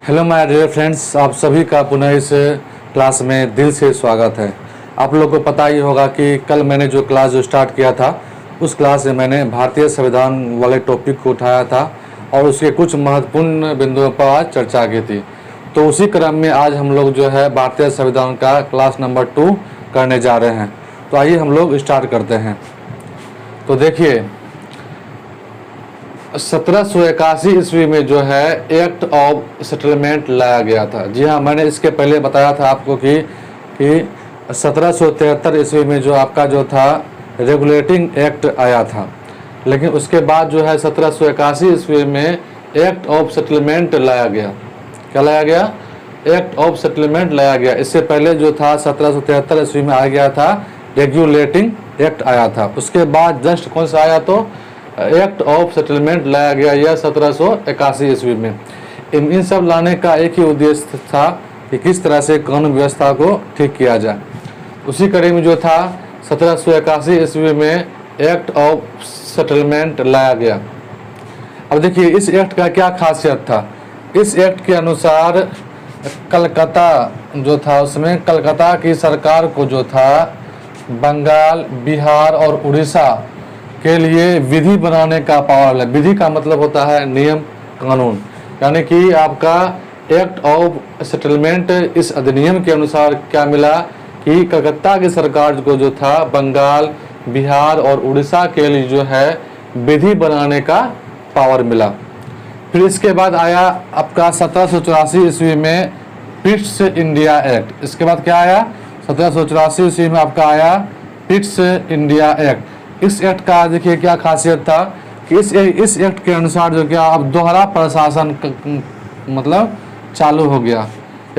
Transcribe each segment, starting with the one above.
Hello my dear friends, आप सभी का पुनः इस क्लास में दिल से स्वागत है। आप लोग को पता ही होगा कि कल मैंने जो क्लास स्टार्ट किया था उस क्लास में मैंने भारतीय संविधान वाले टॉपिक को उठाया था और उसके कुछ महत्वपूर्ण बिंदुओं पर आज चर्चा की थी। तो उसी क्रम में आज हम लोग जो है भारतीय संविधान का क्लास नंबर 2 करने जा रहे हैं। तो आइए हम लोग स्टार्ट करते हैं। तो देखिए, 1781 ईस्वी में जो है एक्ट ऑफ सेटलमेंट लाया गया था। जी हाँ, मैंने इसके पहले बताया था आपको कि 1773 ईस्वी में जो आपका जो था रेगुलेटिंग एक्ट आया था, लेकिन उसके बाद जो है 1781 ईस्वी में एक्ट ऑफ सेटलमेंट लाया गया। क्या लाया गया? एक्ट ऑफ सेटलमेंट लाया गया। इससे पहले जो था 1773 ईस्वी में आ गया था रेगुलेटिंग एक्ट आया था। उसके बाद जस्ट कौन सा आया? तो एक्ट ऑफ सेटलमेंट लाया गया यह 1781 ईस्वी में। इन सब लाने का एक ही उद्देश्य था कि किस तरह से कानून व्यवस्था को ठीक किया जाए। उसी कड़ी में जो था 1781 ईस्वी में एक्ट ऑफ सेटलमेंट लाया गया। अब देखिए, इस एक्ट का क्या खासियत था। इस एक्ट के अनुसार कलकत्ता जो था, उसमें कलकत्ता की सरकार को जो था बंगाल, बिहार और उड़ीसा के लिए विधि बनाने का पावर है। विधि का मतलब होता है नियम, कानून। यानी कि आपका एक्ट ऑफ सेटलमेंट, इस अधिनियम के अनुसार क्या मिला कि कलकत्ता की सरकार को जो था बंगाल, बिहार और उड़ीसा के लिए जो है विधि बनाने का पावर मिला। फिर इसके बाद आया आपका 1784 ईस्वी में पिट्स इंडिया एक्ट। इसके बाद क्या आया? 1784 ईस्वी में आपका आया पिट्स इंडिया एक्ट। इस एक्ट का देखिए क्या खासियत था कि इस एक्ट के अनुसार जो क्या अब दोहरा प्रशासन मतलब चालू हो गया।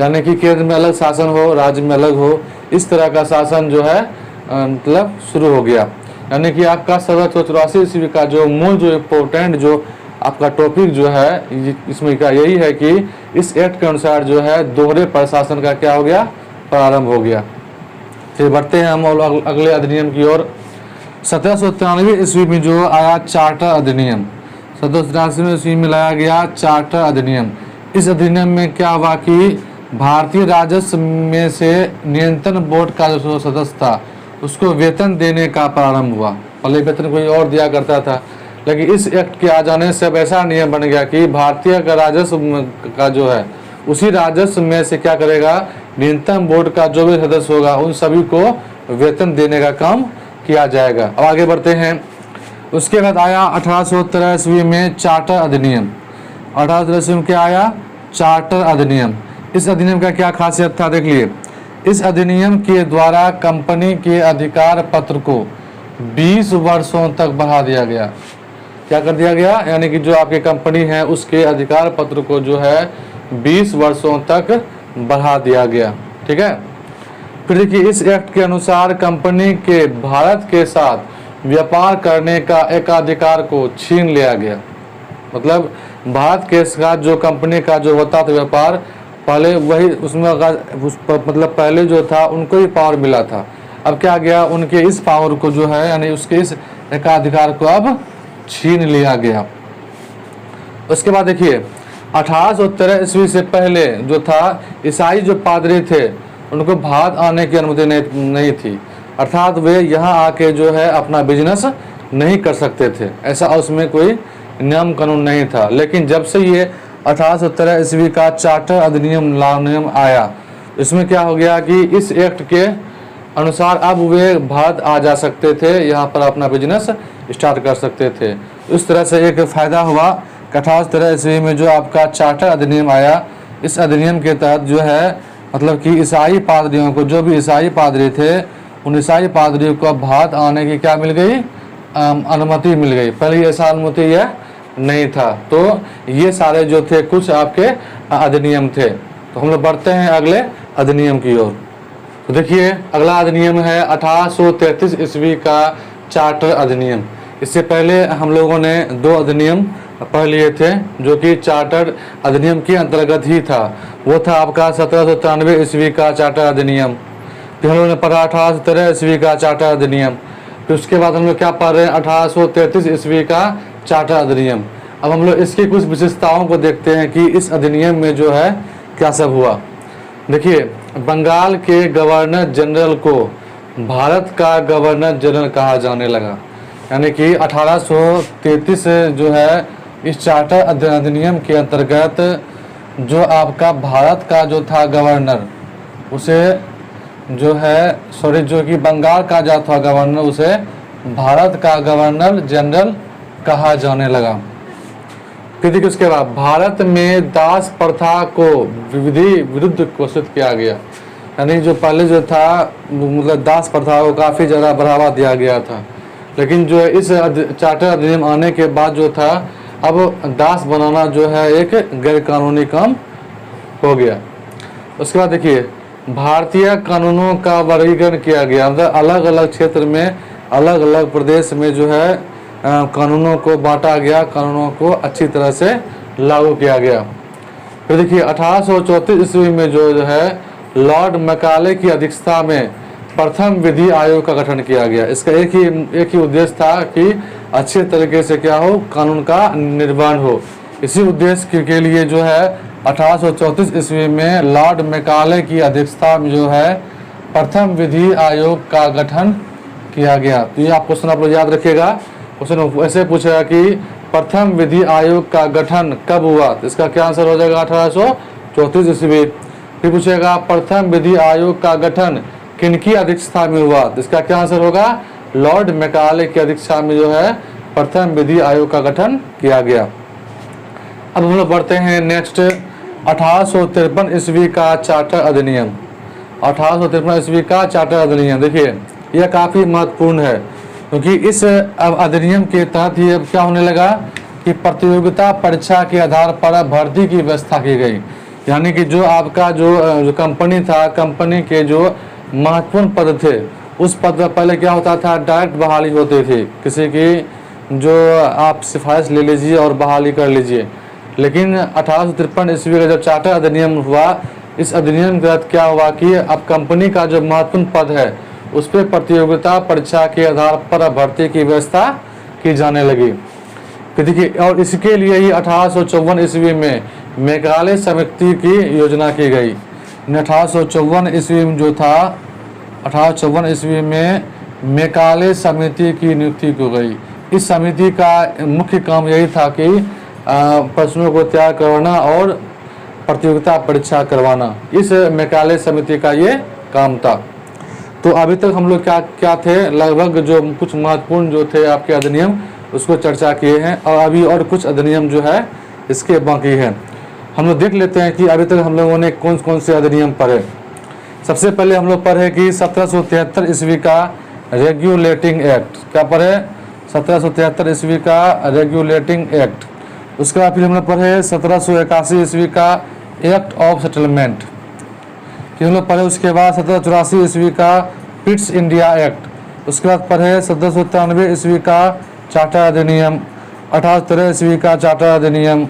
यानी कि केंद्र में अलग शासन हो, राज्य में अलग हो, इस तरह का शासन जो है मतलब शुरू हो गया। यानी कि आपका 1784 ईस्वी का जो मूल जो इम्पोर्टेंट जो आपका टॉपिक जो है इसमें का यही है कि इस एक्ट के अनुसार जो है दोहरे प्रशासन का क्या हो गया? प्रारंभ हो गया। फिर बढ़ते हैं हम अगले अधिनियम की ओर। 1793 ईस्वी में जो आया चार्टर अधिनियम। 1793 ईस्वी में लाया गया चार्टर अधिनियम। इस अधिनियम में क्या हुआ कि भारतीय राजस्व में से नियंत्रण बोर्ड का जो सदस्य था उसको वेतन देने का प्रारंभ हुआ। पहले वेतन कोई और दिया करता था, लेकिन इस एक्ट के आ जाने से अब ऐसा नियम बन गया कि भारतीय का राजस्व का जो है उसी राजस्व में से क्या करेगा, नियंत्रण बोर्ड का जो भी सदस्य होगा उन सभी को वेतन देने का काम किया जाएगा। अब आगे बढ़ते हैं। उसके बाद आया 1813 ईस्वी में चार्टर अधिनियम। 1813 ईस्वी में क्या आया? चार्टर अधिनियम। इस अधिनियम का क्या खासियत था? देख लिए, इस अधिनियम के द्वारा कंपनी के अधिकार पत्र को 20 वर्षों तक बढ़ा दिया गया। क्या कर दिया गया? यानी कि जो आपकी कंपनी है उसके अधिकार पत्र को जो है 20 वर्षों तक बढ़ा दिया गया। ठीक है। फिर देखिए, इस एक्ट के अनुसार कंपनी के भारत के साथ व्यापार करने का एकाधिकार को छीन लिया गया। मतलब भारत के साथ जो कंपनी का जो होता था व्यापार, पहले वही उसमें मतलब पहले जो था उनको ही पावर मिला था। अब क्या गया, उनके इस पावर को जो है यानी उसके इस एकाधिकार को अब छीन लिया गया। उसके बाद देखिए, 1813 ईस्वी से पहले जो था ईसाई जो पादरी थे उनको भारत आने की अनुमति नहीं थी। अर्थात वे यहाँ आके जो है अपना बिजनेस नहीं कर सकते थे, ऐसा उसमें कोई नियम कानून नहीं था। लेकिन जब से ये 1813 ईस्वी का चार्टर अधिनियम आया, इसमें क्या हो गया कि इस एक्ट के अनुसार अब वे भारत आ जा सकते थे, यहाँ पर अपना बिजनेस स्टार्ट कर सकते थे। इस तरह से एक फ़ायदा हुआ कि 1813 ईस्वी में जो आपका चार्टर अधिनियम आया, इस अधिनियम के तहत जो है मतलब कि ईसाई पादरियों को, जो भी ईसाई पादरी थे उन ईसाई पादरियों को भारत आने की क्या मिल गई? अनुमति मिल गई। पहले ऐसा अनुमति यह नहीं था। तो ये सारे जो थे कुछ आपके अधिनियम थे। तो हम लोग बढ़ते हैं अगले अधिनियम की ओर। तो देखिए, अगला अधिनियम है 1833 ईस्वी का चार्टर अधिनियम। इससे पहले हम लोगों ने 2 अधिनियम पढ़ लिए थे जो कि चार्टर अधिनियम के अंतर्गत ही था। वो था आपका 1793 ईस्वी का चार्टर अधिनियम। फिर हम लोगों ने पढ़ा 1813 ईस्वी का चार्टर अधिनियम। फिर उसके बाद हम लोग क्या पढ़ रहे हैं? 1833 ईस्वी का चार्टर अधिनियम। अब हम लोग इसकी कुछ विशेषताओं को देखते हैं कि इस अधिनियम में जो है क्या सब हुआ। देखिए, बंगाल के गवर्नर जनरल को भारत का गवर्नर जनरल कहा जाने लगा, यानी कि 1833 जो है इस चार्टर अधिनियम के अंतर्गत जो आपका भारत का जो था गवर्नर, उसे जो है जो कि बंगाल का जो था गवर्नर, उसे भारत का गवर्नर जनरल कहा जाने लगा। फिर देखिए उसके बाद भारत में दास प्रथा को विधि विरुद्ध घोषित किया गया, यानी जो पहले जो था मतलब दास प्रथा को काफ़ी ज़्यादा बढ़ावा दिया गया था, लेकिन जो है इस चार्टर अधिनियम आने के बाद जो था अब दास बनाना जो है एक गैर कानूनी काम हो गया। उसके बाद देखिए भारतीय कानूनों का वर्गीकरण किया गया, मतलब अलग अलग क्षेत्र में अलग अलग प्रदेश में जो है कानूनों को बांटा गया, कानूनों को अच्छी तरह से लागू किया गया। फिर देखिए 1834 ईस्वी में जो है लॉर्ड मैकाले की अध्यक्षता में प्रथम विधि आयोग का गठन किया गया। इसका एक ही उद्देश्य था कि अच्छे तरीके से क्या हो, कानून का निर्माण हो। इसी उद्देश्य के लिए जो है 1834 ईस्वी में लॉर्ड मैकाले की अध्यक्षता में जो है प्रथम विधि आयोग का गठन किया गया। तो ये आप क्वेश्चन आप लोग याद रखिएगा। क्वेश्चन ऐसे पूछेगा कि प्रथम विधि आयोग का गठन कब हुआ, तो इसका क्या आंसर हो जाएगा 1834 ईस्वी। फिर पूछेगा प्रथम विधि आयोग का गठन किनकी अध्यक्षता में हुआ, तो इसका क्या आंसर होगा लॉर्ड मैकाले की अध्यक्षता में जो है प्रथम विधि आयोग का गठन किया गया। अब हम लोग बढ़ते हैं नेक्स्ट 1853 ईस्वी का चार्टर अधिनियम। 1853 ईस्वी का चार्टर अधिनियम देखिए यह काफ़ी महत्वपूर्ण है, क्योंकि इस अधिनियम के तहत ये क्या होने लगा कि प्रतियोगिता परीक्षा के आधार पर भर्ती की व्यवस्था की गई। यानी कि जो आपका जो कंपनी था, कंपनी के जो महत्वपूर्ण पद थे, उस पद पर पहले क्या होता था डायरेक्ट बहाली होती थी, किसी की जो आप सिफारिश ले लीजिए और बहाली कर लीजिए। लेकिन 1853 ईस्वी का जब चार्टर अधिनियम हुआ, इस अधिनियम के तहत क्या हुआ कि अब कंपनी का जो महत्वपूर्ण पद है उस पर प्रतियोगिता परीक्षा के आधार पर भर्ती की व्यवस्था की जाने लगी। फिर देखिए और इसके लिए ही 1854 ईस्वी में मैकाले समिति की योजना की गई। 1854 ईस्वी में जो था 1854 ईस्वी में मैकाले समिति की नियुक्ति की गई। इस समिति का मुख्य काम यही था कि प्रश्नों को तैयार करवाना और प्रतियोगिता परीक्षा करवाना, इस मैकाले समिति का ये काम था। तो अभी तक हम लोग क्या थे, लगभग जो कुछ महत्वपूर्ण जो थे आपके अधिनियम उसको चर्चा किए हैं, और अभी और कुछ अधिनियम जो है इसके बाकी हैं। हम लोग देख लेते हैं कि अभी तक हम लोगों ने कौन कौन से अधिनियम पढ़े। सबसे पहले हम लोग पढ़े कि 1773 ईस्वी का रेगुलेटिंग एक्ट, क्या पढ़े 1773 ईस्वी का रेगुलेटिंग एक्ट। उसके बाद फिर हम लोग पढ़े 1781 ईस्वी का एक्ट ऑफ सेटलमेंट, फिर हम लोग पढ़े उसके बाद 1784 ईस्वी का पिट्स इंडिया एक्ट। उसके बाद पढ़े 1793 ईस्वी का चार्टर अधिनियम, 1813 ईस्वी का चार्टर अधिनियम,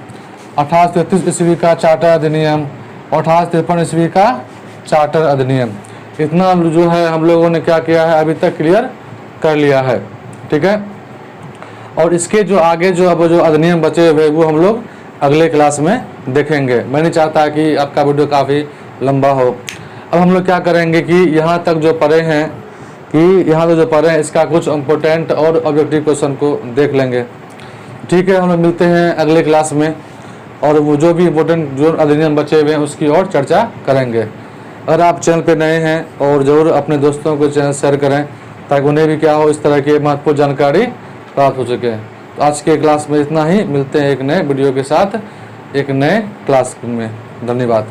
1833 ईस्वी का चार्टर अधिनियम, 1853 ईस्वी का चार्टर अधिनियम। इतना जो है हम लोगों ने क्या किया है अभी तक क्लियर कर लिया है, ठीक है। और इसके जो आगे जो अब जो अधिनियम बचे हुए वो हम लोग अगले क्लास में देखेंगे। मैं नहीं चाहता कि आपका वीडियो काफ़ी लंबा हो। अब हम लोग क्या करेंगे कि यहाँ तक जो पढ़े हैं कि यहाँ जो पढ़े हैं इसका कुछ इम्पोर्टेंट और ऑब्जेक्टिव क्वेश्चन को देख लेंगे, ठीक है। हम लोग मिलते हैं अगले क्लास में, और वो जो भी इम्पोर्टेंट जो अधिनियम बचे हुए हैं उसकी और चर्चा करेंगे। अगर आप चैनल पे नए हैं और ज़रूर अपने दोस्तों को चैनल शेयर करें ताकि उन्हें भी क्या हो इस तरह की महत्वपूर्ण जानकारी प्राप्त हो सके। तो आज के क्लास में इतना ही, मिलते हैं एक नए वीडियो के साथ एक नए क्लास में। धन्यवाद।